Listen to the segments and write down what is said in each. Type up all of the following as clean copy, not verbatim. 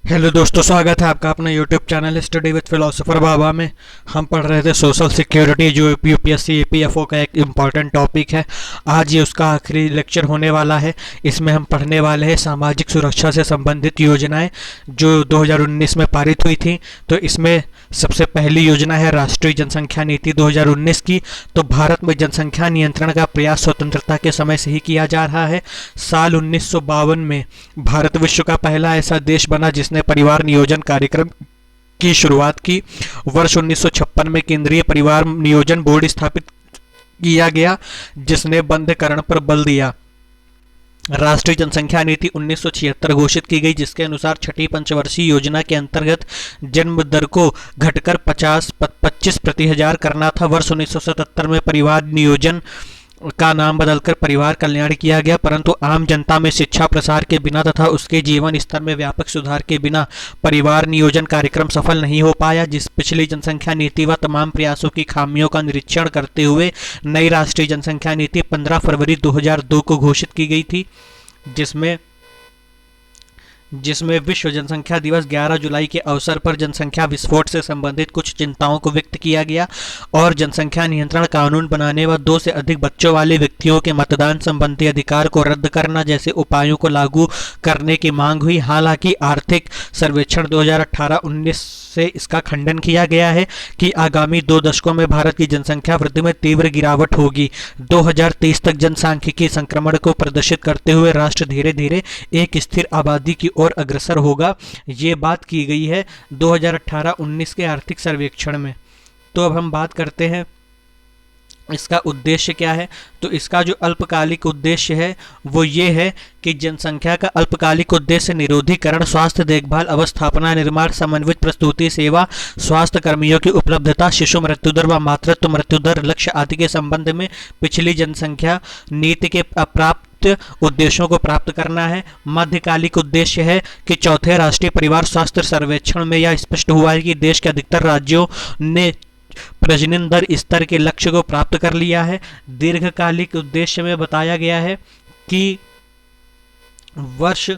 Hello दोस्तों, स्वागत है आपका अपना YouTube channel study with philosopher Baba में। हम पढ़ रहे थे सोशल सिक्योरिटी, जो यूपीएससी ईपीएफओ का एक इम्पॉर्टेंट टॉपिक है। आज ये उसका आखिरी लेक्चर होने वाला है। इसमें हम पढ़ने वाले हैं सामाजिक सुरक्षा से संबंधित योजनाएं जो 2019 में पारित हुई थी। तो इसमें सबसे पहली योजना है राष्ट्रीय जनसंख्या नीति 2019 की। तो भारत में जनसंख्या नियंत्रण का प्रयास स्वतंत्रता के समय से ही किया जा रहा है। साल 1952 में भारत विश्व का पहला ऐसा देश बना जिसने परिवार नियोजन कार्यक्रम की शुरुआत की। वर्ष 1956 में केंद्रीय परिवार नियोजन बोर्ड स्थापित किया गया जिसने बंधकरण पर बल दिया। राष्ट्रीय जनसंख्या नीति 1976 घोषित की गई, जिसके अनुसार छठी पंचवर्षीय योजना के अंतर्गत जन्म दर को घटकर 25 प्रति हजार करना था। वर्ष 1977 में परिवार नियोजन का नाम बदलकर परिवार कल्याण किया गया, परंतु आम जनता में शिक्षा प्रसार के बिना तथा उसके जीवन स्तर में व्यापक सुधार के बिना परिवार नियोजन कार्यक्रम सफल नहीं हो पाया। जिस पिछली जनसंख्या नीति व तमाम प्रयासों की खामियों का निरीक्षण करते हुए नई राष्ट्रीय जनसंख्या नीति 15 फरवरी 2002 को घोषित की गई थी, जिसमें विश्व जनसंख्या दिवस 11 जुलाई के अवसर पर जनसंख्या विस्फोट से संबंधित कुछ चिंताओं को व्यक्त किया गया और जनसंख्या नियंत्रण कानून बनाने व 2 से अधिक बच्चों वाले व्यक्तियों के मतदान संबंधी अधिकार को रद्द करना जैसे उपायों को लागू करने की मांग हुई। हालांकि आर्थिक सर्वेक्षण 2018-19 से इसका खंडन किया गया है कि आगामी 2 दशकों में भारत की जनसंख्या वृद्धि में तीव्र गिरावट होगी। 2030 तक जनसांख्यिकी संक्रमण को प्रदर्शित करते हुए राष्ट्र धीरे धीरे एक स्थिर आबादी की ओर अग्रसर होगा। ये बात की गई है 2018-19 के आर्थिक सर्वेक्षण में। तो अब हम बात करते हैं इसका उद्देश्य क्या है। तो इसका जो अल्पकालिक उद्देश्य है वो ये है कि जनसंख्या का अल्पकालिक उद्देश्य निरोधीकरण, स्वास्थ्य देखभाल, अवस्थापना, निर्माण, समन्वित प्रस्तुति सेवा, स्वास्थ्य कर्मियों की उपलब्धता, शिशु मृत्यु दर व मातृत्व मृत्यु दर लक्ष्य आदि के संबंध में पिछली जनसंख्या नीति के अप्राप्त उद्देश्यों को प्राप्त करना है। मध्यकालिक उद्देश्य है कि चौथे राष्ट्रीय परिवार स्वास्थ्य सर्वेक्षण में यह स्पष्ट हुआ है कि देश के अधिकतर राज्यों ने प्रजनन दर स्तर के लक्ष्य को प्राप्त कर लिया है। दीर्घकालिक उद्देश्य में बताया गया है कि वर्ष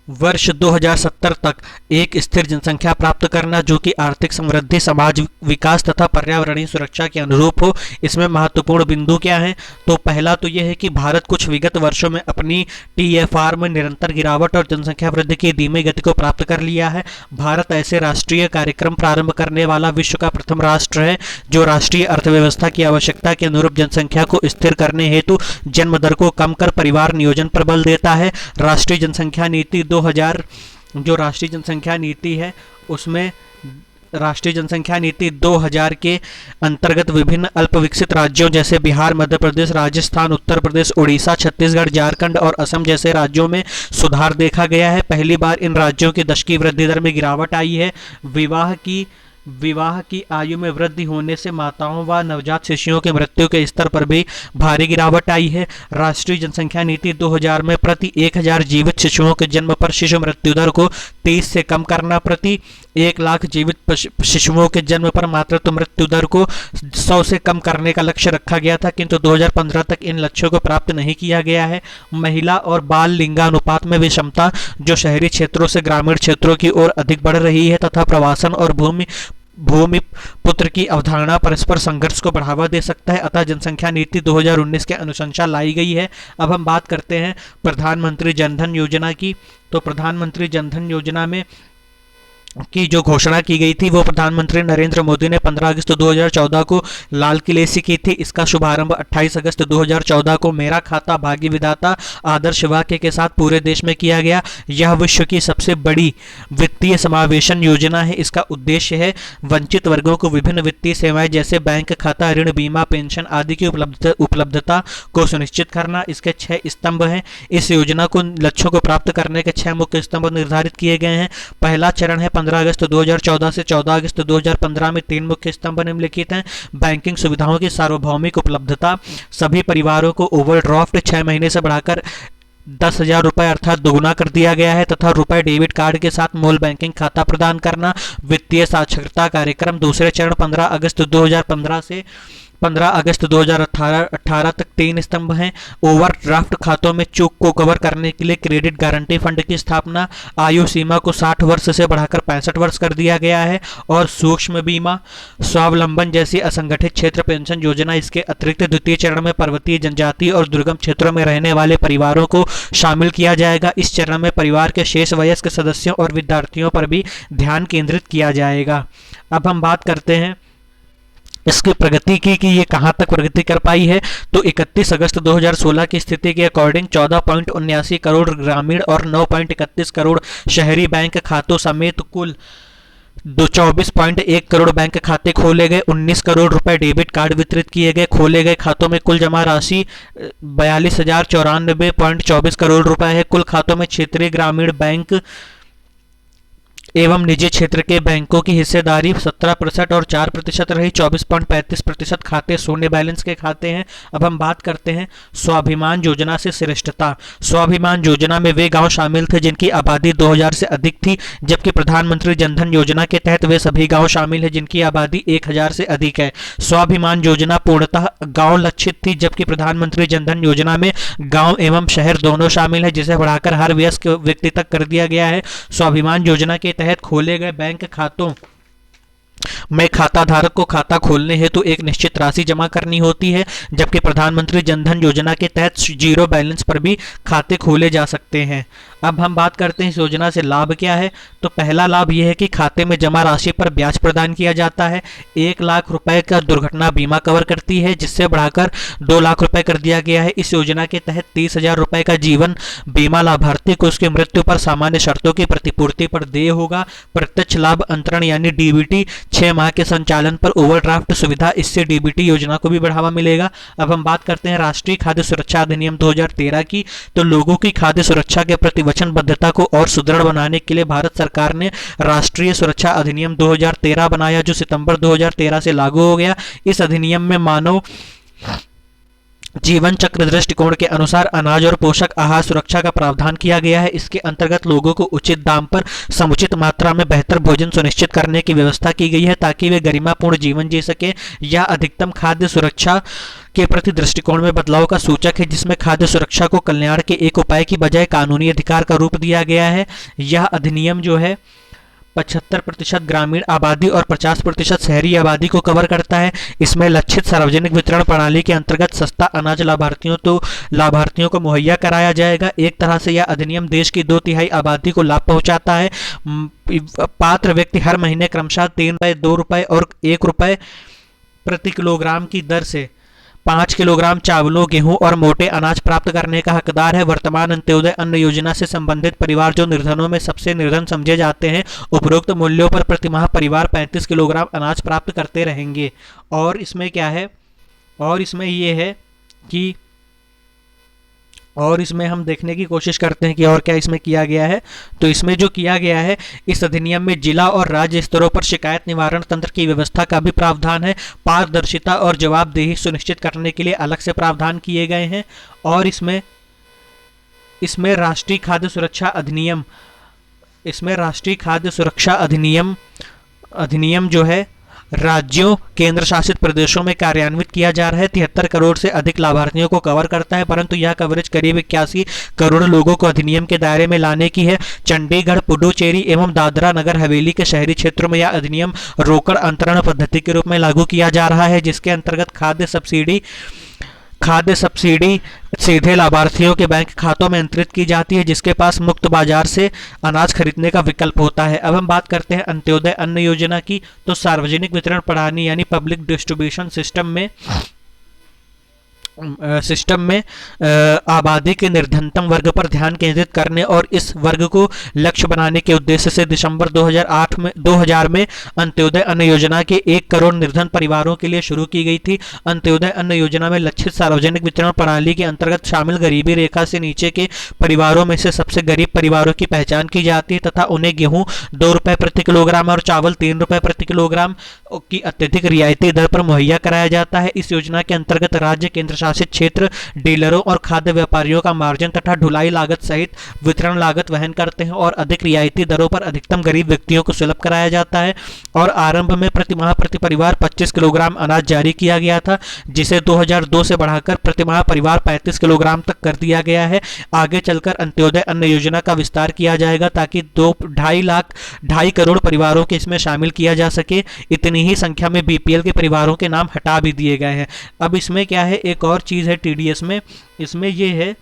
2070 तक एक स्थिर जनसंख्या प्राप्त करना जो कि आर्थिक समृद्धि, समाज विकास तथा पर्यावरणीय सुरक्षा के अनुरूप हो। इसमें महत्वपूर्ण बिंदु क्या है? तो पहला तो यह है कि भारत कुछ विगत वर्षों में अपनी टीएफआर में निरंतर गिरावट और जनसंख्या वृद्धि की धीमी गति को प्राप्त कर लिया है। भारत ऐसे राष्ट्रीय कार्यक्रम प्रारंभ करने वाला विश्व का प्रथम राष्ट्र है जो राष्ट्रीय अर्थव्यवस्था की आवश्यकता के अनुरूप जनसंख्या को स्थिर करने हेतु जन्म दर को कम कर परिवार नियोजन पर बल देता है। राष्ट्रीय जनसंख्या नीति 2000 जो राष्ट्रीय जनसंख्या नीति है उसमें राष्ट्रीय जनसंख्या नीति 2000 के अंतर्गत विभिन्न अल्प विकसित राज्यों जैसे बिहार, मध्य प्रदेश, राजस्थान, उत्तर प्रदेश, उड़ीसा, छत्तीसगढ़, झारखंड और असम जैसे राज्यों में सुधार देखा गया है। पहली बार इन राज्यों की दशकीय वृद्धि दर में गिरावट आई है। विवाह की आयु में वृद्धि होने से माताओं व नवजात शिशुओं के मृत्यु के स्तर पर भी भारी गिरावट आई है। राष्ट्रीय जनसंख्या नीति 2000 में प्रति 1000 जीवित शिशुओं के जन्म पर शिशु मृत्यु दर को 30 से कम करना, प्रति 1 लाख जीवित शिशुओं के जन्म पर मातृत्व मृत्यु दर को 100 से कम करने का लक्ष्य रखा गया था, किंतु 2015 तक इन लक्ष्यों को प्राप्त नहीं किया गया है। महिला और बाल लिंगानुपात में विषमता जो शहरी क्षेत्रों से ग्रामीण क्षेत्रों की ओर अधिक बढ़ रही है तथा प्रवासन और भूमि पुत्र की अवधारणा परस्पर संघर्ष को बढ़ावा दे सकता है, अतः जनसंख्या नीति 2019 के अनुशंसा लाई गई है। अब हम बात करते हैं प्रधानमंत्री जनधन योजना की। तो प्रधानमंत्री जनधन योजना में की जो घोषणा की गई थी वो प्रधानमंत्री नरेंद्र मोदी ने 15 अगस्त 2014 को लाल किले से की थी। इसका शुभारंभ 28 अगस्त 2014 को मेरा खाता भाग्य विधाता आदर्श वाक्य के साथ पूरे देश में किया गया। यह विश्व की सबसे बड़ी वित्तीय समावेशन योजना है। इसका उद्देश्य है वंचित वर्गों को विभिन्न वित्तीय सेवाएं जैसे बैंक खाता, ऋण, बीमा, पेंशन आदि की उपलब्धता को सुनिश्चित करना। इसके 6 स्तंभ हैं। इस योजना को लक्ष्यों को प्राप्त करने के 6 मुख्य स्तंभ निर्धारित किए गए हैं। पहला चरण है 15 अगस्त 2014 से 14 अगस्त 2015 में 3 मुख्य स्तंभ निम्नलिखित हैं। बैंकिंग सुविधाओं की सार्वभौमिक उपलब्धता, सभी परिवारों को ओवरड्राफ्ट 6 महीने से बढ़ाकर 10,000 रुपये अर्थात दोगुना कर दिया गया है तथा रुपए डेबिट कार्ड के साथ मोबाइल बैंकिंग खाता प्रदान करना। वित्तीय साक्षरता कार्यक्रम दूसरे चरण 15 अगस्त 2015 से 15 अगस्त 2018 तक 3 स्तंभ हैं। ओवरड्राफ्ट खातों में चूक को कवर करने के लिए क्रेडिट गारंटी फंड की स्थापना, आयु सीमा को 60 वर्ष से बढ़ाकर 65 वर्ष कर दिया गया है, और सूक्ष्म बीमा, स्वावलंबन जैसी असंगठित क्षेत्र पेंशन योजना। इसके अतिरिक्त द्वितीय चरण में पर्वतीय, जनजातीय और दुर्गम क्षेत्रों में रहने वाले परिवारों को शामिल किया जाएगा। इस चरण में परिवार के शेष वयस्क सदस्यों और विद्यार्थियों पर भी ध्यान केंद्रित किया जाएगा। अब हम बात करते हैं इसकी प्रगति की कि ये कहां तक प्रगति कर पाई है। तो 31 अगस्त 2016 की स्थिति के अकॉर्डिंग 14.79 करोड़ ग्रामीण और 9.31 करोड़ शहरी बैंक खातों समेत कुल 24.1 करोड़ बैंक खाते खोले गए। 19 करोड़ रुपए डेबिट कार्ड वितरित किए गए। खोले गए खातों में कुल जमा राशि 42,094.24 करोड़ रुपए है। कुल खातों में क्षेत्रीय ग्रामीण बैंक एवं निजी क्षेत्र के बैंकों की हिस्सेदारी 17% और 4% रही। 24.35% खाते शून्य बैलेंस के खाते हैं। अब हम बात करते हैं स्वाभिमान योजना से श्रेष्ठता। स्वाभिमान योजना में वे गांव शामिल थे जिनकी आबादी 2000 से अधिक थी, जबकि प्रधानमंत्री जनधन योजना के तहत वे सभी गांव शामिल हैं जिनकी आबादी 1000 से अधिक है। स्वाभिमान योजना पूर्णतः गांव लक्षित थी, जबकि प्रधानमंत्री जनधन योजना में गांव एवं शहर दोनों शामिल है, जिसे बढ़ाकर हर वयस्क व्यक्ति तक कर दिया गया है। स्वाभिमान योजना के तहत खोले गए बैंक खातों में खाता धारक को खाता खोलने हेतु एक निश्चित राशि जमा करनी होती है, जबकि प्रधानमंत्री जनधन योजना के तहत जीरो बैलेंस पर भी खाते खोले जा सकते हैं। अब हम बात करते हैं इस योजना से लाभ क्या है। तो पहला लाभ यह है कि खाते में जमा राशि पर ब्याज प्रदान किया जाता है। 1 लाख रुपए का दुर्घटना बीमा कवर करती है, जिससे बढ़ाकर 2 लाख रुपए कर दिया गया है। इस योजना के तहत 30,000 रुपए का जीवन बीमा लाभार्थी को उसकी मृत्यु पर सामान्य शर्तों की प्रतिपूर्ति पर देय होगा। प्रत्यक्ष लाभ अंतरण यानी डीबीटी 6 माह के संचालन पर ओवरड्राफ्ट सुविधा, इससे डीबीटी योजना को भी बढ़ावा मिलेगा। अब हम बात करते हैं राष्ट्रीय खाद्य सुरक्षा अधिनियम 2013 की। तो लोगों की खाद्य सुरक्षा के प्रति वचनबद्धता को और सुदृढ़ बनाने के लिए भारत सरकार ने राष्ट्रीय सुरक्षा अधिनियम 2013 बनाया, जो सितंबर 2013 से लागू हो गया। इस अधिनियम में मानव जीवन चक्र दृष्टिकोण के अनुसार अनाज और पोषक आहार सुरक्षा का प्रावधान किया गया है। इसके अंतर्गत लोगों को उचित दाम पर समुचित मात्रा में बेहतर भोजन सुनिश्चित करने की व्यवस्था की गई है, ताकि वे गरिमापूर्ण जीवन जी सके। यह अधिकतम खाद्य सुरक्षा के प्रति दृष्टिकोण में बदलाव का सूचक है, जिसमें खाद्य सुरक्षा को कल्याण के एक उपाय की बजाय कानूनी अधिकार का रूप दिया गया है। यह अधिनियम जो है 75% ग्रामीण आबादी और 50% शहरी आबादी को कवर करता है। इसमें लक्षित सार्वजनिक वितरण प्रणाली के अंतर्गत सस्ता अनाज लाभार्थियों को मुहैया कराया जाएगा। एक तरह से यह अधिनियम देश की 2/3 आबादी को लाभ पहुंचाता है। पात्र व्यक्ति हर महीने क्रमशः 3 रुपये, 2 रुपये और 1 रुपये प्रति किलोग्राम की दर से 5 किलोग्राम चावलों, गेहूं और मोटे अनाज प्राप्त करने का हकदार है। वर्तमान अंत्योदय अन्न योजना से संबंधित परिवार, जो निर्धनों में सबसे निर्धन समझे जाते हैं, उपरोक्त मूल्यों पर प्रतिमाह परिवार 35 किलोग्राम अनाज प्राप्त करते रहेंगे। और इसमें क्या है, और इसमें ये है कि और इसमें हम देखने की कोशिश करते हैं कि और क्या इसमें किया गया है। तो इसमें जो किया गया है, इस अधिनियम में जिला और राज्य स्तरों पर शिकायत निवारण तंत्र की व्यवस्था का भी प्रावधान है। पारदर्शिता और जवाबदेही सुनिश्चित करने के लिए अलग से प्रावधान किए गए हैं। और इसमें राष्ट्रीय खाद्य सुरक्षा अधिनियम जो है राज्यों, केंद्र शासित प्रदेशों में कार्यान्वित किया जा रहा है। 73 करोड़ से अधिक लाभार्थियों को कवर करता है, परंतु यह कवरेज करीब 81 करोड़ लोगों को अधिनियम के दायरे में लाने की है। चंडीगढ़, पुडुचेरी एवं दादरा नगर हवेली के शहरी क्षेत्रों में यह अधिनियम रोकड़ अंतरण पद्धति के रूप में लागू किया जा रहा है, जिसके अंतर्गत खाद्य सब्सिडी सीधे लाभार्थियों के बैंक खातों में अंतरित की जाती है, जिसके पास मुक्त बाजार से अनाज खरीदने का विकल्प होता है। अब हम बात करते हैं अंत्योदय अन्न योजना की। तो सार्वजनिक वितरण प्रणाली यानी पब्लिक डिस्ट्रीब्यूशन सिस्टम में आबादी के निर्धनतम वर्ग पर ध्यान केंद्रित करने और इस वर्ग को लक्ष्य बनाने के उद्देश्य से दिसंबर 2000 में अंत्योदय अन्न योजना के 1 करोड़ निर्धन परिवारों के लिए शुरू की गई थी। अंत्योदय अन्न योजना में लक्षित सार्वजनिक वितरण प्रणाली के अंतर्गत शामिल गरीबी रेखा से नीचे के परिवारों में से सबसे गरीब परिवारों की पहचान की जाती है तथा उन्हें गेहूं 2 रुपये प्रति किलोग्राम और चावल 3 रुपये प्रति किलोग्राम की अत्यधिक रियायती दर पर मुहैया कराया जाता है। इस योजना के अंतर्गत राज्य, केंद्र शासित क्षेत्र डीलरों और खाद्य व्यापारियों का मार्जिन तथा ढुलाई लागत सहित वितरण लागत वहन करते हैं और अधिक रियायती दरों पर अधिकतम गरीब व्यक्तियों को सुलभ कराया जाता है। और आरंभ में प्रति माह प्रति परिवार 25 किलोग्राम अनाज जारी किया गया था, जिसे 2002 से बढ़ाकर प्रति माह परिवार 35 किलोग्राम तक कर दिया गया है। आगे चलकर अंत्योदय अन्न योजना का विस्तार किया जाएगा ताकि 2.5 करोड़ परिवारों के इसमें शामिल किया जा सके। इतनी ही संख्या में बीपीएल के परिवारों के नाम हटा भी दिए गए हैं। अब इसमें क्या है, एक और चीज़ है टीडीएस में, इसमें यह है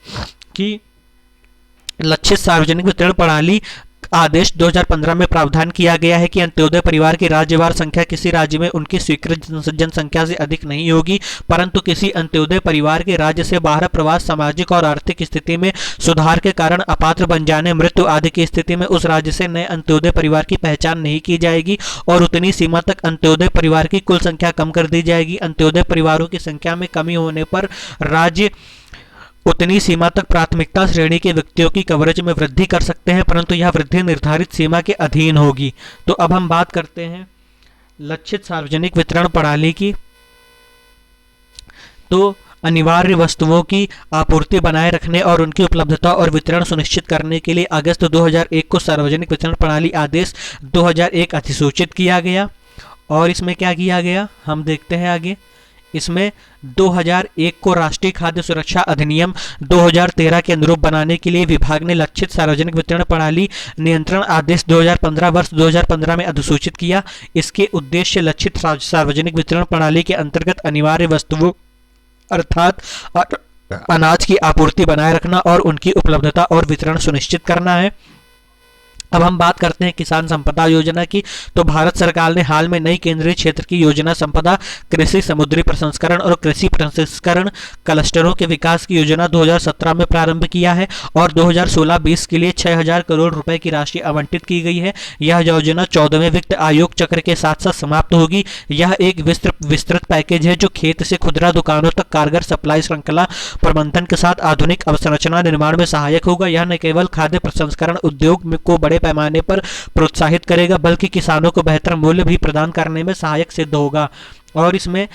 कि लक्षित सार्वजनिक वितरण प्रणाली आदेश 2015 में प्रावधान किया गया है कि अंत्योदय परिवार की राज्यवार संख्या किसी राज्य में उनकी स्वीकृत जनसंख्या से अधिक नहीं होगी, परंतु किसी अंत्योदय परिवार के राज्य से बाहर प्रवास, सामाजिक और आर्थिक स्थिति में सुधार के कारण अपात्र बन जाने, मृत्यु आदि की स्थिति में उस राज्य से नए अंत्योदय परिवार की पहचान नहीं की जाएगी और उतनी सीमा तक अंत्योदय परिवार की कुल संख्या कम कर दी जाएगी। अंत्योदय परिवारों की संख्या में कमी होने पर राज्य उतनी सीमा तक प्राथमिकता श्रेणी के व्यक्तियों की कवरेज में वृद्धि कर सकते हैं, परंतु यह वृद्धि निर्धारित सीमा के अधीन होगी। तो अब हम बात करते हैं लक्षित सार्वजनिक वितरण प्रणाली की। तो अनिवार्य वस्तुओं की आपूर्ति बनाए रखने और उनकी उपलब्धता और वितरण सुनिश्चित करने के लिए अगस्त 2001 को सार्वजनिक वितरण प्रणाली आदेश 2001 अधिसूचित किया गया। और इसमें क्या किया गया हम देखते हैं आगे। इसमें 2001 को राष्ट्रीय खाद्य सुरक्षा अधिनियम 2013 के अनुरूप बनाने के लिए विभाग ने लक्षित सार्वजनिक वितरण प्रणाली नियंत्रण आदेश 2015 वर्ष 2015 में अधिसूचित किया। इसके उद्देश्य लक्षित सार्वजनिक वितरण प्रणाली के अंतर्गत अनिवार्य वस्तुओं अर्थात अनाज की आपूर्ति बनाए रखना और उनकी उपलब्धता और वितरण सुनिश्चित करना है। अब हम बात करते हैं किसान संपदा योजना की। तो भारत सरकार ने हाल में नई केंद्रीय क्षेत्र की योजना संपदा, कृषि, समुद्री प्रसंस्करण और कृषि प्रसंस्करण क्लस्टरों के विकास की योजना 2017 में प्रारंभ किया है और 2016-20 के लिए 6000 करोड़ रुपए की राशि आवंटित की गई है। यह योजना 14वें वित्त आयोग चक्र के साथ साथ समाप्त होगी। यह एक विस्तृत पैकेज है जो खेत से खुदरा दुकानों तक कारगर सप्लाई श्रृंखला प्रबंधन के साथ आधुनिक अवसंरचना निर्माण में सहायक होगा। यह न केवल खाद्य प्रसंस्करण उद्योग को बड़े पैमाने पर प्रोत्साहित करेगा बल्कि किसानों को बेहतर मूल्य भी प्रदान करने में सहायक सिद्ध होगा। और इसमें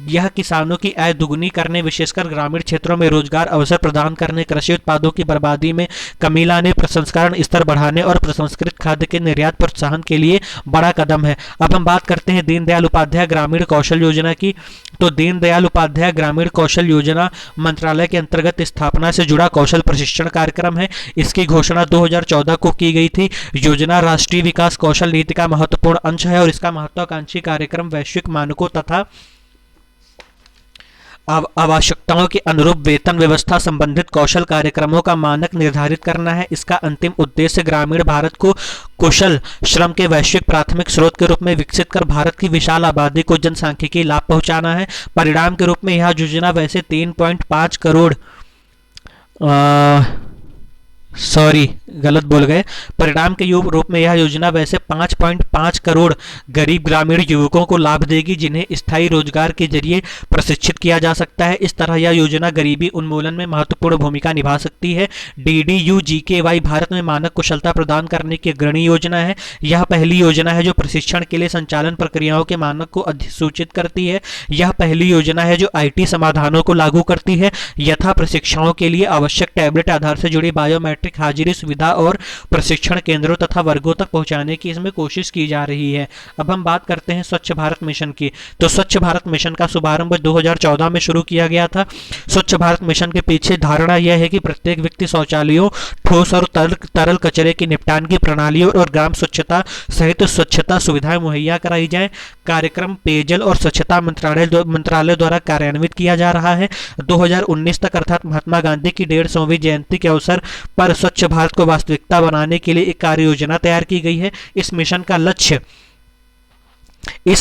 यह किसानों की आय दुगुनी करने, विशेषकर ग्रामीण क्षेत्रों में रोजगार अवसर प्रदान करने, कृषि उत्पादों की बर्बादी में कमी लाने, प्रसंस्करण स्तर बढ़ाने और प्रसंस्कृत खाद्य के निर्यात प्रोत्साहन के लिए बड़ा कदम है। अब हम बात करते हैं दीनदयाल उपाध्याय ग्रामीण कौशल योजना की। तो दीनदयाल उपाध्याय ग्रामीण कौशल योजना मंत्रालय के अंतर्गत स्थापना से जुड़ा कौशल प्रशिक्षण कार्यक्रम है। इसकी घोषणा 2014 को की गई थी। योजना राष्ट्रीय विकास कौशल नीति का महत्वपूर्ण अंश है और इसका महत्वाकांक्षी कार्यक्रम वैश्विक मानकों तथा आवश्यकताओं के अनुरूप वेतन व्यवस्था संबंधित कौशल कार्यक्रमों का मानक निर्धारित करना है। इसका अंतिम उद्देश्य ग्रामीण भारत को कुशल श्रम के वैश्विक प्राथमिक स्रोत के रूप में विकसित कर भारत की विशाल आबादी को जनसांख्यिकीय लाभ पहुंचाना है। परिणाम के रूप में यह योजना वैसे 3.5 करोड़ गलत बोल गए। परिणाम के रूप में यह योजना वैसे 5.5 करोड़ गरीब ग्रामीण युवकों को लाभ देगी जिन्हें स्थायी रोजगार के जरिए प्रशिक्षित किया जा सकता है। इस तरह यह योजना गरीबी उन्मूलन में महत्वपूर्ण भूमिका निभा सकती है। DDU-GKY भारत में मानक कुशलता प्रदान करने की अग्रणी योजना है। यह पहली योजना है जो प्रशिक्षण के लिए संचालन प्रक्रियाओं के मानक को अधिसूचित करती है। यह पहली योजना है जो IT समाधानों को लागू करती है, यथा प्रशिक्षणों के लिए आवश्यक टैबलेट आधार से जुड़ी बायोमेट्रिक हाजिरी सुविधा और प्रशिक्षण केंद्रों तथा वर्गों तक पहुंचाने की इसमें कोशिश की जा रही है। अब हम बात करते हैं स्वच्छ भारत मिशन की। तो स्वच्छ भारत मिशन का शुभारंभ 2014 में शुरू किया गया था। स्वच्छ भारत मिशन के पीछे धारणा यह है कि प्रत्येक व्यक्ति शौचालयों, ठोस और तरल कचरे की निपटान की प्रणालियों और ग्राम स्वच्छता सहित स्वच्छता सुविधाएं मुहैया कराई जाए। कार्यक्रम पेयजल और स्वच्छता मंत्रालय द्वारा कार्यान्वित किया जा रहा है। 2019 तक अर्थात महात्मा गांधी की 150वीं जयंती के अवसर पर स्वच्छ भारत को वास्तविकता बनाने के लिए एक कार्य योजना तैयार की गई है। इस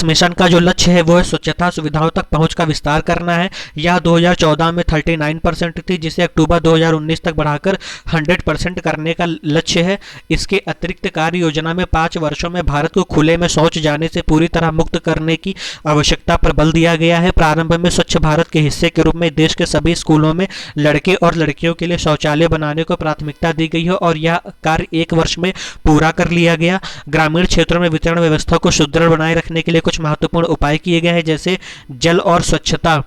मिशन का जो लक्ष्य है वो है स्वच्छता सुविधाओं तक पहुंच का विस्तार करना है। यह 2014 में 39% थी जिसे अक्टूबर 2019 तक बढ़ाकर 100% करने का लक्ष्य है। इसके अतिरिक्त कार्य योजना में 5 वर्षों में भारत को खुले में शौच जाने से पूरी तरह मुक्त करने की आवश्यकता पर बल दिया गया है। प्रारंभ में स्वच्छ भारत के हिस्से के रूप में देश के सभी स्कूलों में लड़के और लड़कियों के लिए शौचालय बनाने को प्राथमिकता दी गई है और यह कार्य 1 वर्ष में पूरा कर लिया गया। ग्रामीण क्षेत्रों में वितरण व्यवस्था को सुदृढ़ बनाए रखने के लिए कुछ महत्वपूर्ण उपाय किए गए हैं, जैसे जल और स्वच्छता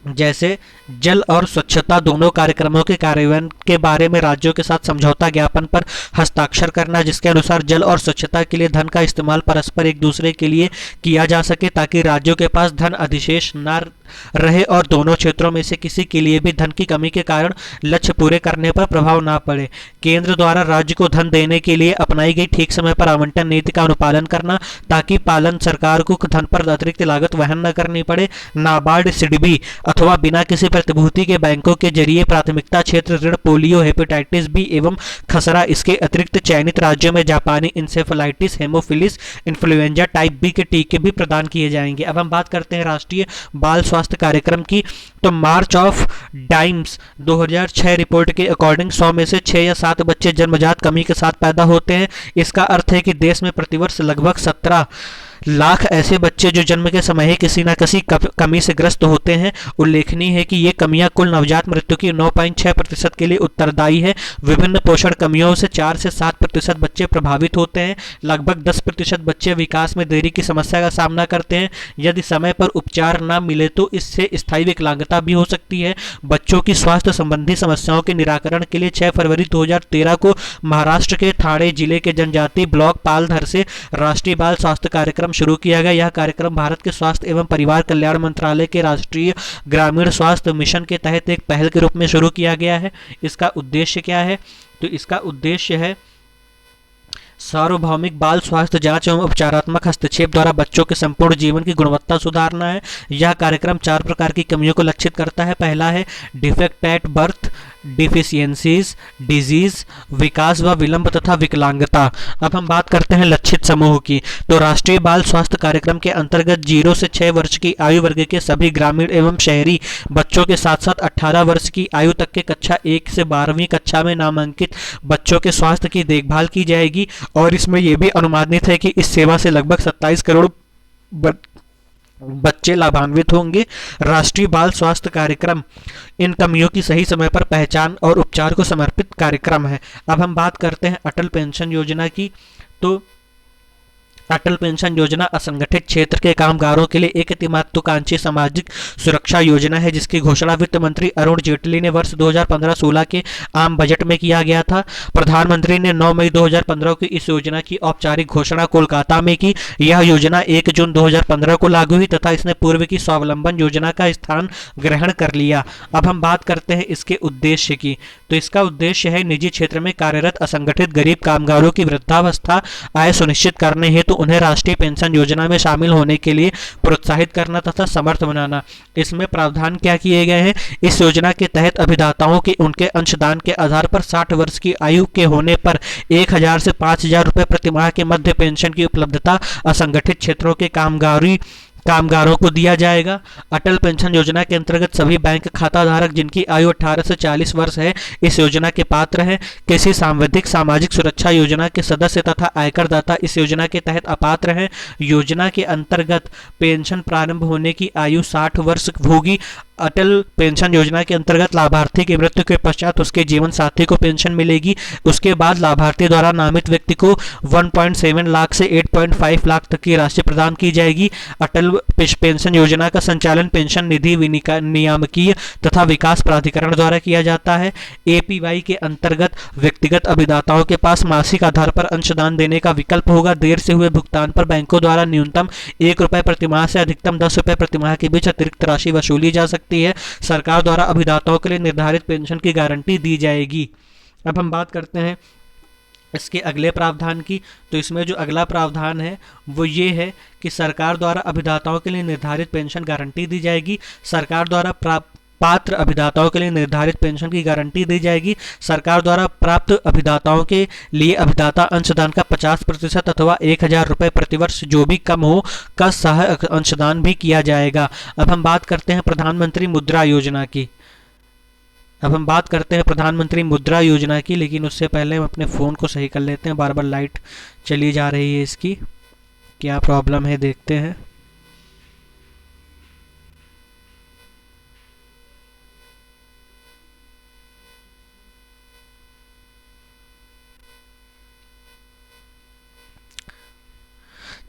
जैसे जल और स्वच्छता दोनों कार्यक्रमों के कार्यान्वयन के बारे में राज्यों के साथ समझौता ज्ञापन पर हस्ताक्षर करना, जिसके अनुसार जल और स्वच्छता के लिए धन का इस्तेमाल परस्पर एक दूसरे के लिए किया जा सके ताकि राज्यों के पास धन अधिशेष न रहे और दोनों क्षेत्रों में से किसी के लिए भी धन की कमी के कारण लक्ष्य पूरे करने पर प्रभाव ना पड़े। केंद्र द्वारा राज्य को धन देने के लिए अपनाई गई ठीक समय पर आवंटन नीति का अनुपालन करना ताकि पालन सरकार को धन पर अतिरिक्त लागत वहन न करनी पड़े। नाबार्ड, सिडबी अथवा बिना किसी प्रतिभूति के बैंकों के जरिए प्राथमिकता क्षेत्र ऋण पोलियो, हेपेटाइटिस बी एवं खसरा, इसके अतिरिक्त चयनित राज्यों में जापानी इंसेफेलाइटिस, हेमोफिलिस, इन्फ्लुएंजा टाइप बी के टीके भी प्रदान किए जाएंगे। अब हम बात करते हैं राष्ट्रीय बाल स्वास्थ्य कार्यक्रम की। तो मार्च ऑफ डाइम्स 2006 रिपोर्ट के अकॉर्डिंग 100 में से 6 या 7 बच्चे जन्मजात कमी के साथ पैदा होते हैं। इसका अर्थ है कि देश में प्रतिवर्ष लगभग 17 लाख ऐसे बच्चे जो जन्म के समय ही किसी न किसी कमी से ग्रस्त होते हैं। उल्लेखनीय है कि ये कमियां कुल नवजात मृत्यु की 9.6% के लिए उत्तरदायी है। विभिन्न पोषण कमियों से 4 से 7% बच्चे प्रभावित होते हैं। लगभग 10% बच्चे विकास में देरी की समस्या का सामना करते हैं। यदि समय पर उपचार न मिले तो इससे स्थायी विकलांगता भी हो सकती है। बच्चों की स्वास्थ्य संबंधी समस्याओं के निराकरण के लिए 6 फरवरी 2013 को महाराष्ट्र के ठाणे जिले के जनजातीय ब्लॉक पालघर से राष्ट्रीय बाल स्वास्थ्य कार्यक्रम शुरू किया गया। यह कार्यक्रम भारत के स्वास्थ्य एवं परिवार कल्याण मंत्रालय के राष्ट्रीय ग्रामीण स्वास्थ्य मिशन के तहत एक पहल के रूप में शुरू किया गया है। इसका उद्देश्य क्या है? तो इसका उद्देश्य है सार्वभौमिक बाल स्वास्थ्य जांच एवं उपचारात्मक हस्तक्षेप द्वारा बच्चों के संपूर्ण जीवन की गुणवत्ता सुधारना है। यह कार्यक्रम 4 प्रकार की कमियों को लक्षित करता है। पहला है defect at birth, deficiencies, diseases, विकास व विलंब तथा विकलांगता। अब हम बात करते हैं लक्षित समूह की। तो राष्ट्रीय बाल स्वास्थ्य कार्यक्रम के अंतर्गत 0 से 6 वर्ष की आयु वर्ग के सभी ग्रामीण एवं शहरी बच्चों के साथ साथ 18 वर्ष की आयु तक के कक्षा 1 से 12वीं कक्षा में नामांकित बच्चों के स्वास्थ्य की देखभाल की जाएगी। और इसमें यह भी अनुमानित है कि इस सेवा से लगभग 27 करोड़ बच्चे लाभान्वित होंगे। राष्ट्रीय बाल स्वास्थ्य कार्यक्रम इन कमियों की सही समय पर पहचान और उपचार को समर्पित कार्यक्रम है। अब हम बात करते हैं अटल पेंशन योजना की। तो अटल पेंशन योजना असंगठित क्षेत्र के कामगारों के लिए एक अति महत्वाकांक्षी सामाजिक सुरक्षा योजना है, जिसकी घोषणा वित्त मंत्री अरुण जेटली ने वर्ष 2015-16 के आम बजट में किया गया था। प्रधानमंत्री ने 9 मई 2015 को इस योजना की औपचारिक घोषणा कोलकाता में की। यह योजना 1 जून 2015 को लागू हुई तथा इसने पूर्व की स्वावलंबन योजना का स्थान ग्रहण कर लिया। अब हम बात करते हैं इसके उद्देश्य की। तो इसका उद्देश्य है निजी क्षेत्र में कार्यरत असंगठित गरीब कामगारों की वृद्धावस्था आय सुनिश्चित करने हेतु उन्हें राष्ट्रीय पेंशन योजना में शामिल होने के लिए प्रोत्साहित करना तथा समर्थ बनाना। इसमें प्रावधान क्या किए गए हैं? इस योजना के तहत अभिदाताओं के उनके अंशदान के आधार पर 60 वर्ष की आयु के होने पर 1000 से 5000 रुपये प्रतिमाह के मध्य पेंशन की उपलब्धता असंगठित क्षेत्रों के कामगारों को दिया जाएगा। अटल पेंशन योजना के अंतर्गत सभी बैंक खाता धारक जिनकी आयु 18 से 40 वर्ष है इस योजना के पात्र हैं। किसी सांविधिक सामाजिक सुरक्षा योजना के सदस्य तथा आयकर दाता इस योजना के तहत अपात्र हैं। योजना के अंतर्गत पेंशन प्रारंभ होने की आयु 60 वर्ष होगी। अटल पेंशन योजना के अंतर्गत लाभार्थी की मृत्यु के पश्चात उसके जीवन साथी को पेंशन मिलेगी। उसके बाद लाभार्थी द्वारा नामित व्यक्ति को 1.7 लाख से 8.5 लाख तक की राशि प्रदान की जाएगी। अटल पेंशन योजना का संचालन पेंशन निधि नियामकीय तथा विकास प्राधिकरण द्वारा किया जाता है। एपीवाई के अंतर्गत व्यक्तिगत अभिदाताओं के पास मासिक आधार पर अंशदान देने का विकल्प होगा। देर से हुए भुगतान पर बैंकों द्वारा न्यूनतम 1 रुपये प्रतिमाह से अधिकतम 10 रुपये प्रतिमाह के बीच अतिरिक्त राशि वसूली जा सकती है। सरकार द्वारा अभिदाताओं के लिए निर्धारित पेंशन की गारंटी दी जाएगी। अब हम बात करते हैं इसके अगले प्रावधान की। तो इसमें जो अगला प्रावधान है वो ये है कि सरकार द्वारा अभिदाताओं के लिए निर्धारित पेंशन गारंटी दी जाएगी। सरकार द्वारा पात्र अभिदाताओं के लिए निर्धारित पेंशन की गारंटी दी जाएगी। सरकार द्वारा प्राप्त अभिदाताओं के लिए अभिदाता अंशदान का 50% अथवा 1000 रुपये प्रतिवर्ष जो भी कम हो का सह अंशदान भी किया जाएगा। अब हम बात करते हैं प्रधानमंत्री मुद्रा योजना की। लेकिन उससे पहले हम अपने फ़ोन को सही कर लेते हैं। बार बार लाइट चली जा रही है, इसकी क्या प्रॉब्लम है देखते हैं।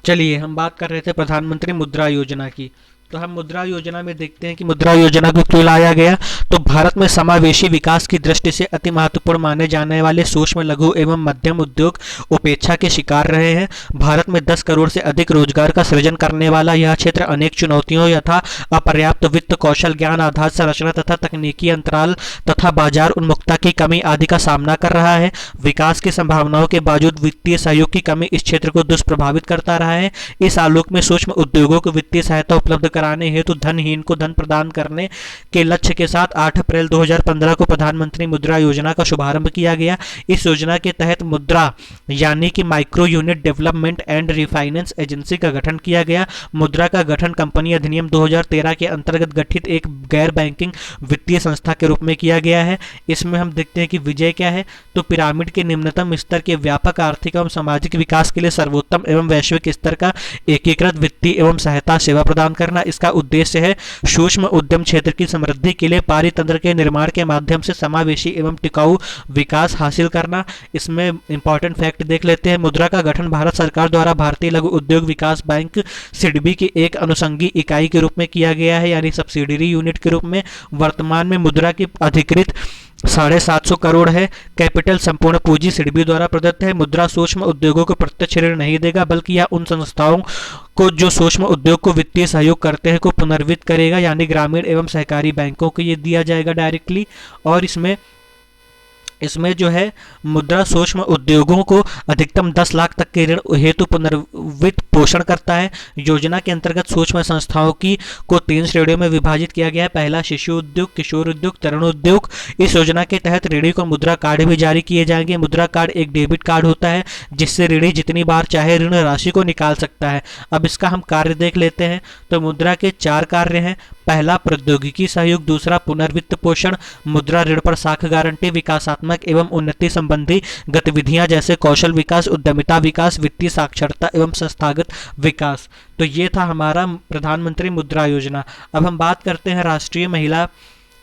चलिए हम बात कर रहे थे प्रधानमंत्री मुद्रा योजना की। तो हम मुद्रा योजना में देखते हैं कि मुद्रा योजना को क्यों लाया गया। तो भारत में समावेशी विकास की दृष्टि से अति महत्वपूर्ण माने जाने वाले सूक्ष्म, लघु एवं मध्यम उद्योग उपेक्षा के शिकार रहे हैं। भारत में 10 करोड़ से अधिक रोजगार का सृजन करने वाला यह क्षेत्र अनेक चुनौतियों यथा अपर्याप्त वित्त कौशल, ज्ञान आधार संरचना तथा तकनीकी अंतराल तथा बाजार उन्मुखता की कमी आदि का सामना कर रहा है। विकास की संभावनाओं के बावजूद वित्तीय सहयोग की कमी इस क्षेत्र को दुष्प्रभावित करता रहा है। इस आलोक में सूक्ष्म उद्योगों को वित्तीय सहायता उपलब्ध कराने हेतु धनहीन को धन प्रदान करने के लक्ष्य के साथ 8 अप्रैल 2015 को प्रधानमंत्री मुद्रा योजना का शुभारंभ किया गया। इस योजना के तहत मुद्रा यानी कि micro unit development and refinance agency का गठन किया गया। मुद्रा का गठन कंपनी अधिनियम 2013 के अंतर्गत गठित एक गैर बैंकिंग वित्तीय संस्था के रूप में किया गया है। इसमें हम देखते हैं कि विजय क्या है, तो पिरामिड के निम्नतम स्तर के व्यापक आर्थिक एवं सामाजिक विकास के लिए सर्वोत्तम एवं वैश्विक स्तर का एकीकृत वित्तीय एवं सहायता सेवा प्रदान करना। इसका उद्देश्य है सूक्ष्म उद्यम क्षेत्र की समृद्धि के लिए पारितंत्र के निर्माण के माध्यम से समावेशी एवं टिकाऊ विकास हासिल करना। इसमें इंपॉर्टेंट फैक्ट देख लेते हैं। मुद्रा का गठन भारत सरकार द्वारा भारतीय लघु उद्योग विकास बैंक सिडबी की एक अनुषंगी इकाई के रूप में किया गया है, यानी सब्सिडरी यूनिट के रूप में। वर्तमान में मुद्रा की अधिकृत 750 करोड़ है। कैपिटल संपूर्ण पूंजी सिडबी द्वारा प्रदत्त है। मुद्रा सूक्ष्म उद्योगों को प्रत्यक्ष ऋण नहीं देगा, बल्कि यह उन संस्थाओं को जो सूक्ष्म उद्योग को वित्तीय सहयोग करते हैं को पुनर्वित्त करेगा, यानी ग्रामीण एवं सहकारी बैंकों को ये दिया जाएगा डायरेक्टली। और इसमें जो है मुद्रा सूक्ष्म उद्योगों को अधिकतम 10 लाख तक के ऋण हेतु पुनर्वित्त पोषण करता है। योजना के अंतर्गत सूक्ष्म संस्थाओं की को 3 श्रेणियों में विभाजित किया गया है। पहला शिशु उद्योग, किशोर उद्योग, तरुण उद्योग। इस योजना के तहत ऋणी को मुद्रा कार्ड भी जारी किए जाएंगे। मुद्रा कार्ड एक डेबिट कार्ड होता है जिससे ऋणी जितनी बार चाहे ऋण राशि को निकाल सकता है। अब इसका हम कार्य देख लेते हैं। तो मुद्रा के 4 कार्य हैं। पहला प्रौद्योगिकी सहयोग, दूसरा पुनर्वित्त पोषण, मुद्रा ऋण पर साख गारंटी, विकासात्मक एवं उन्नति संबंधी गतिविधियां जैसे कौशल विकास, उद्यमिता विकास, वित्तीय साक्षरता एवं संस्थागत विकास। तो ये था हमारा प्रधानमंत्री मुद्रा योजना। अब हम बात करते हैं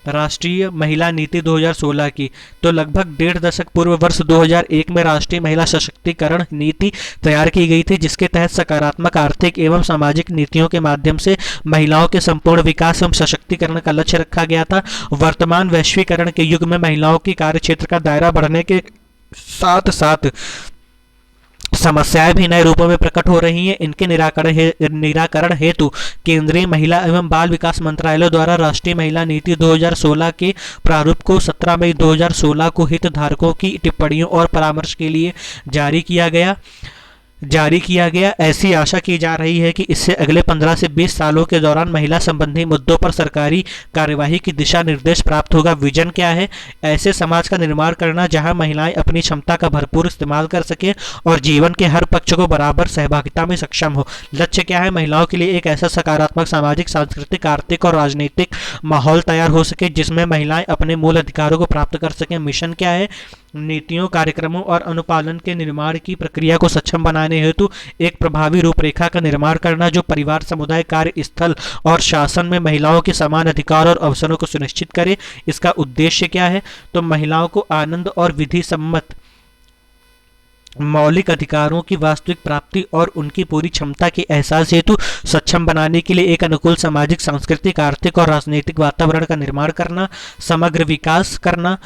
राष्ट्रीय महिला नीति 2016 की। तो लगभग 1.5 दशक पूर्व वर्ष 2001 में राष्ट्रीय महिला सशक्तिकरण नीति तैयार की गई थी, जिसके तहत सकारात्मक आर्थिक एवं सामाजिक नीतियों के माध्यम से महिलाओं के संपूर्ण विकास एवं सशक्तिकरण का लक्ष्य रखा गया था। वर्तमान वैश्वीकरण के युग में महिलाओं की कार्यक्षेत्र का दायरा बढ़ने के साथ साथ समस्याएं भी नए रूपों में प्रकट हो रही हैं। इनके निराकरण हेतु केंद्रीय महिला एवं बाल विकास मंत्रालय द्वारा राष्ट्रीय महिला नीति 2016 के प्रारूप को 17 मई 2016 को हितधारकों की टिप्पणियों और परामर्श के लिए जारी किया गया। ऐसी आशा की जा रही है कि इससे अगले 15 से 20 सालों के दौरान महिला संबंधी मुद्दों पर सरकारी कार्यवाही की दिशा निर्देश प्राप्त होगा। विजन क्या है? ऐसे समाज का निर्माण करना जहां महिलाएं अपनी क्षमता का भरपूर इस्तेमाल कर सकें और जीवन के हर पक्ष को बराबर सहभागिता में सक्षम हो। लक्ष्य क्या है? महिलाओं के लिए एक ऐसा सकारात्मक सामाजिक, सांस्कृतिक, आर्थिक और राजनीतिक माहौल तैयार हो सके जिसमें महिलाएं अपने मूल अधिकारों को प्राप्त कर सकें। मिशन क्या है? नीतियों, कार्यक्रमों और अनुपालन के निर्माण की प्रक्रिया को सक्षम बनाने हेतु एक प्रभावी रूपरेखा का निर्माण करना जो परिवार, समुदाय, कार्यस्थल और शासन में महिलाओं के समान अधिकार और अवसरों को सुनिश्चित करे। इसका उद्देश्य क्या है? तो महिलाओं को आनंद और विधि सम्मत मौलिक अधिकारों की वास्तविक प्राप्ति और उनकी पूरी क्षमता के एहसास हेतु सक्षम बनाने के लिए एक अनुकूल सामाजिक, सांस्कृतिक, आर्थिक और राजनीतिक वातावरण का निर्माण करना, समग्र विकास करना,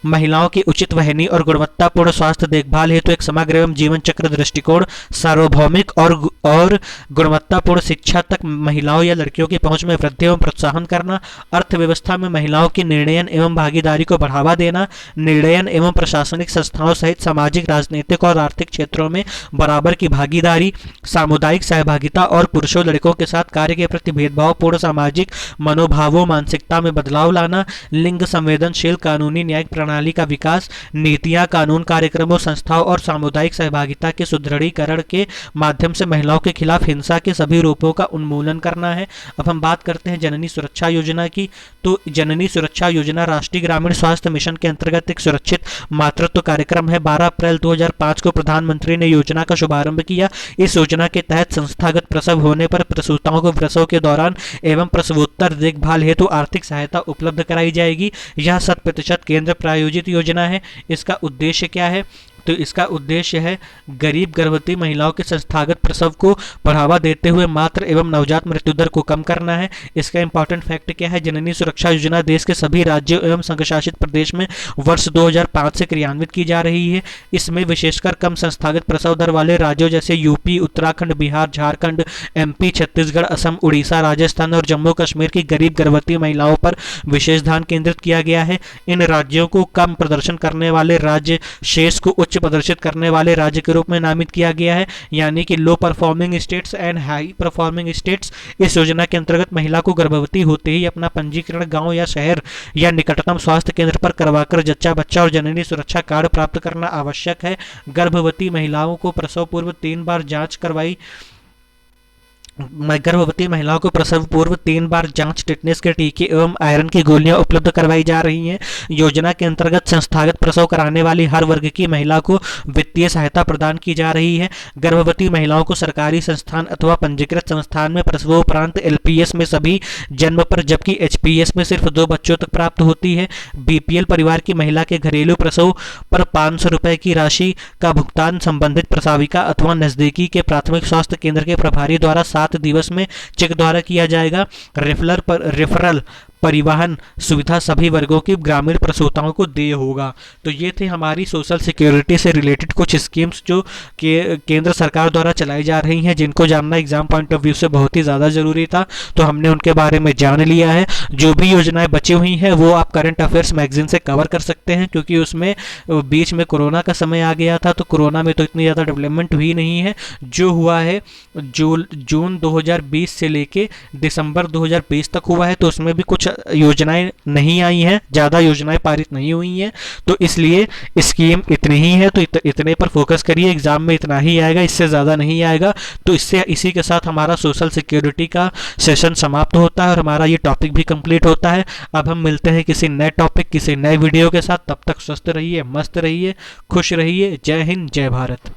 महिलाओं की उचित, वहनीय और गुणवत्तापूर्ण स्वास्थ्य देखभाल हेतु एक समग्र एवं जीवन चक्र दृष्टिकोण, सार्वभौमिक और गुणवत्तापूर्ण शिक्षा तक महिलाओं या लड़कियों की पहुंच में वृद्धि एवं प्रोत्साहन करना, अर्थव्यवस्था में महिलाओं की निर्णयन एवं भागीदारी को बढ़ावा देना, निर्णयन एवं प्रशासनिक संस्थाओं सहित सामाजिक, राजनीतिक और आर्थिक क्षेत्रों में बराबर की भागीदारी, सामुदायिक सहभागिता और पुरुषों लड़कों के साथ कार्य के प्रति भेदभावपूर्ण सामाजिक मनोभावों, मानसिकता में बदलाव लाना, लिंग संवेदनशील कानूनी न्यायिक प्रणाली का विकास, नीतियां, कानून, कार्यक्रमों, संस्थाओं और सामुदायिक सहभागिता के सुदृढ़ीकरण के माध्यम से महिलाओं के खिलाफ हिंसा के सभी रूपों का उन्मूलन करना है। अब हम बात करते हैं जननी सुरक्षा योजना की। तो जननी सुरक्षा योजना राष्ट्रीय ग्रामीण स्वास्थ्य मिशन के अंतर्गत एक सुरक्षित मातृत्व कार्यक्रम है। 12 अप्रैल 2005 को प्रधानमंत्री ने योजना का शुभारंभ किया। इस योजना के तहत संस्थागत प्रसव होने पर प्रसूताओं को प्रसव के दौरान एवं प्रसवोत्तर देखभाल हेतु आर्थिक सहायता उपलब्ध कराई जाएगी। यह 100% केंद्र प्रायोजित योजना है। इसका उद्देश्य क्या है? तो इसका उद्देश्य है गरीब गर्भवती महिलाओं के संस्थागत प्रसव को बढ़ावा देते हुए मातृ एवं नवजात मृत्यु दर को कम करना है। इसका इंपॉर्टेंट फैक्ट क्या है, जननी सुरक्षा योजना देश के सभी राज्यों एवं संघशासित प्रदेश में वर्ष 2005 से क्रियान्वित की जा रही है। इसमें विशेषकर कम संस्थागत प्रसव दर वाले राज्यों जैसे यूपी, उत्तराखंड, बिहार, झारखंड, एमपी, छत्तीसगढ़, असम, उड़ीसा, राजस्थान और जम्मू कश्मीर की गरीब गर्भवती महिलाओं पर विशेष ध्यान केंद्रित किया गया है। इन राज्यों को कम प्रदर्शन करने वाले राज्य शेष को उच्च प्रदर्शित करने वाले राज्य के रूप में नामित किया गया है, यानी कि low performing states and high performing states. इस योजना के अंतर्गत महिला को गर्भवती होते ही अपना पंजीकरण गांव या शहर या निकटतम स्वास्थ्य केंद्र पर करवाकर जच्चा बच्चा और जननी सुरक्षा कार्ड प्राप्त करना आवश्यक है। गर्भवती महिलाओं को प्रसव पूर्व 3 बार जांच करवाई गर्भवती महिलाओं को प्रसव पूर्व 3 बार जांच, टिटनेस के टीके एवं आयरन की गोलियां उपलब्ध करवाई जा रही हैं। योजना के अंतर्गत संस्थागत प्रसव कराने वाली हर वर्ग की महिला को वित्तीय सहायता प्रदान की जा रही है। गर्भवती महिलाओं को सरकारी संस्थान अथवा पंजीकृत संस्थान में प्रसवोपरांत एलपीएस में सभी जन्म पर, जबकि एचपीएस में सिर्फ 2 बच्चों तक प्राप्त होती है। बीपीएल परिवार की महिला के घरेलू प्रसव पर 500 रुपए की राशि का भुगतान संबंधित प्रसाविका अथवा नजदीकी के प्राथमिक स्वास्थ्य केंद्र के प्रभारी द्वारा 7 दिवस में चेक द्वारा किया जाएगा। रेफरल परिवहन सुविधा सभी वर्गों की ग्रामीण प्रसूताओं को देय होगा। तो ये थे हमारी सोशल सिक्योरिटी से रिलेटेड कुछ स्कीम्स जो केंद्र सरकार द्वारा चलाई जा रही हैं, जिनको जानना एग्जाम पॉइंट ऑफ व्यू से बहुत ही ज़्यादा ज़रूरी था। तो हमने उनके बारे में जान लिया है। जो भी योजनाएं बची हुई हैं वो आप करंट अफेयर्स मैगजीन से कवर कर सकते हैं, क्योंकि उसमें बीच में कोरोना का समय आ गया था, तो कोरोना में तो इतनी ज़्यादा डेवलपमेंट हुई नहीं है। जो हुआ है जून 2020 से लेके दिसंबर 2020 तक हुआ है, तो उसमें भी कुछ योजनाएं नहीं आई हैं, ज़्यादा योजनाएं पारित नहीं हुई हैं। तो इसलिए स्कीम इतनी ही है, तो इतने पर फोकस करिए। एग्जाम में इतना ही आएगा, इससे ज़्यादा नहीं आएगा। तो इसी के साथ हमारा सोशल सिक्योरिटी का सेशन समाप्त होता है और हमारा ये टॉपिक भी कंप्लीट होता है। अब हम मिलते हैं किसी नए टॉपिक, किसी नए वीडियो के साथ। तब तक स्वस्थ रहिए, मस्त रहिए, खुश रहिए। जय हिंद, जय भारत।